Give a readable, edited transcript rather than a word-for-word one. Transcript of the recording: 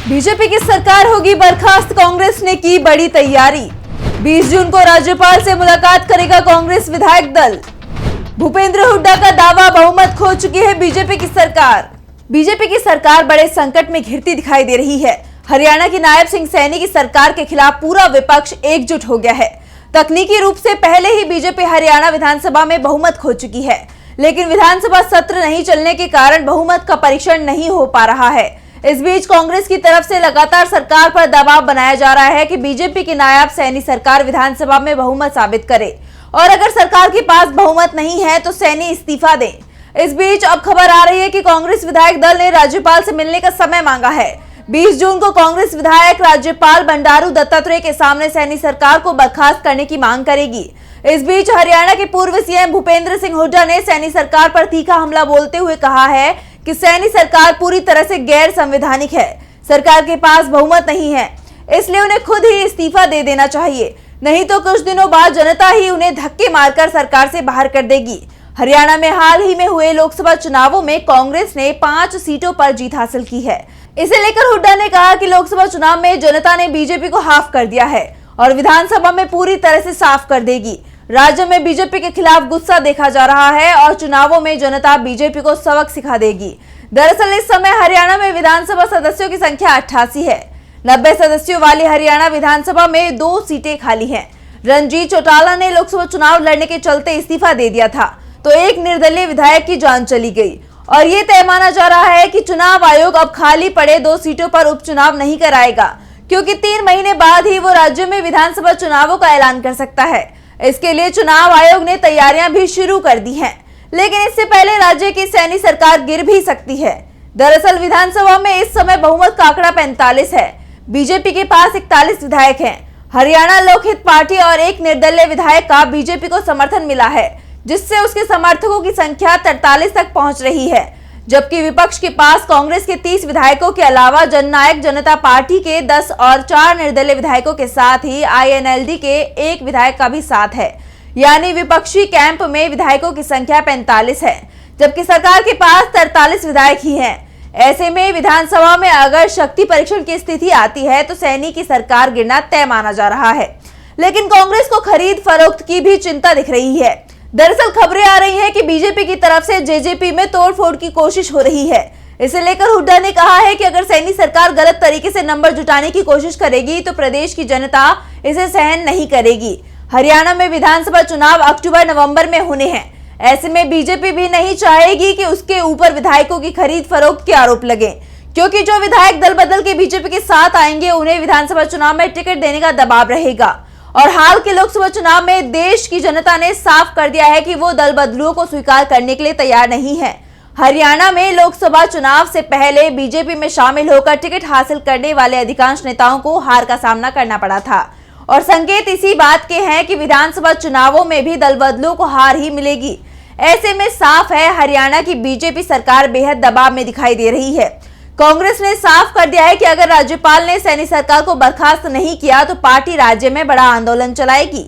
BJP की सरकार होगी बर्खास्त, कांग्रेस ने की बड़ी तैयारी। 20 जून को राज्यपाल से मुलाकात करेगा कांग्रेस विधायक दल। भूपेंद्र हुड्डा का दावा, बहुमत खो चुकी है बीजेपी की सरकार। बीजेपी की सरकार बड़े संकट में घिरती दिखाई दे रही है। हरियाणा की नायब सिंह सैनी की सरकार के खिलाफ पूरा विपक्ष एकजुट हो गया है। तकनीकी रूप से पहले ही बीजेपी हरियाणा विधानसभा में बहुमत खो चुकी है, लेकिन विधानसभा सत्र नहीं चलने के कारण बहुमत का परीक्षण नहीं हो पा रहा है। इस बीच कांग्रेस की तरफ से लगातार सरकार पर दबाव बनाया जा रहा है कि बीजेपी की नायब सैनी सरकार विधानसभा में बहुमत साबित करे, और अगर सरकार के पास बहुमत नहीं है तो सैनी इस्तीफा दें। इस बीच अब खबर आ रही है कि कांग्रेस विधायक दल ने राज्यपाल से मिलने का समय मांगा है। 20 जून को कांग्रेस विधायक राज्यपाल बंडारू दत्तात्रेय के सामने सैनी सरकार को बर्खास्त करने की मांग करेगी। इस बीच हरियाणा के पूर्व सीएम भूपेंद्र सिंह हुड्डा ने सैनी सरकार पर तीखा हमला बोलते हुए कहा है कि सैनी सरकार पूरी तरह से गैर संवैधानिक है। सरकार के पास बहुमत नहीं है, इसलिए उन्हें खुद ही इस्तीफा दे देना चाहिए, नहीं तो कुछ दिनों बाद जनता ही उन्हें धक्के मारकर सरकार से बाहर कर देगी। हरियाणा में हाल ही में हुए लोकसभा चुनावों में कांग्रेस ने 5 सीटों पर जीत हासिल की है। इसे लेकर हुड्डा ने कहा कि लोकसभा चुनाव में जनता ने बीजेपी को हाफ कर दिया है और विधानसभा में पूरी तरह से साफ कर देगी। राज्य में बीजेपी के खिलाफ गुस्सा देखा जा रहा है और चुनावों में जनता बीजेपी को सबक सिखा देगी। दरअसल इस समय हरियाणा में विधानसभा सदस्यों की संख्या 88 है। 90 सदस्यों वाली हरियाणा विधानसभा में 2 सीटें खाली हैं। रणजीत चौटाला ने लोकसभा चुनाव लड़ने के चलते इस्तीफा दे दिया था, तो एक निर्दलीय विधायक की जान चली गई और ये तय माना जा रहा है कि चुनाव आयोग अब खाली पड़े 2 सीटों पर उपचुनाव नहीं कराएगा, क्योंकि 3 महीने बाद ही वो राज्य में विधानसभा चुनावों का ऐलान कर सकता है। इसके लिए चुनाव आयोग ने तैयारियां भी शुरू कर दी हैं, लेकिन इससे पहले राज्य की सैनी सरकार गिर भी सकती है। दरअसल विधानसभा में इस समय बहुमत का आंकड़ा 45 है। बीजेपी के पास 41 विधायक हैं। हरियाणा लोकहित पार्टी और एक निर्दलीय विधायक का बीजेपी को समर्थन मिला है, जिससे उसके समर्थकों की संख्या 43 तक पहुंच रही है, जबकि विपक्ष के पास कांग्रेस के 30 विधायकों के अलावा जननायक जनता पार्टी के 10 और 4 निर्दलीय विधायकों के साथ ही INLD के 1 विधायक का भी साथ है। यानी विपक्षी कैंप में विधायकों की संख्या 45 है, जबकि सरकार के पास 43 विधायक ही हैं। ऐसे में विधानसभा में अगर शक्ति परीक्षण की स्थिति आती है तो सैनी की सरकार गिरना तय माना जा रहा है। लेकिन कांग्रेस को खरीद फरोख्त की भी चिंता दिख रही है। दरअसल खबरें आ रही हैं कि बीजेपी की तरफ से जेजेपी में तोड़फोड़ की कोशिश हो रही है। इसे लेकर हुड्डा ने कहा है कि अगर सैनी सरकार गलत तरीके से नंबर जुटाने की कोशिश करेगी तो प्रदेश की जनता इसे सहन नहीं करेगी। हरियाणा में विधानसभा चुनाव अक्टूबर-नवंबर में होने हैं। ऐसे में बीजेपी भी नहीं चाहेगी कि उसके ऊपर विधायकों की खरीद फरोख्त के आरोप लगे, क्योंकि जो विधायक दल बदल के बीजेपी के साथ आएंगे उन्हें विधानसभा चुनाव में टिकट देने का दबाव रहेगा। और हाल के लोकसभा चुनाव में देश की जनता ने साफ कर दिया है कि वो दल बदलुओं को स्वीकार करने के लिए तैयार नहीं है। हरियाणा में लोकसभा चुनाव से पहले बीजेपी में शामिल होकर टिकट हासिल करने वाले अधिकांश नेताओं को हार का सामना करना पड़ा था, और संकेत इसी बात के हैं कि विधानसभा चुनावों में भी दल बदलुओं को हार ही मिलेगी। ऐसे में साफ है हरियाणा की बीजेपी सरकार बेहद दबाव में दिखाई दे रही है। कांग्रेस ने साफ कर दिया है कि अगर राज्यपाल ने सैनी सरकार को बर्खास्त नहीं किया तो पार्टी राज्य में बड़ा आंदोलन चलाएगी।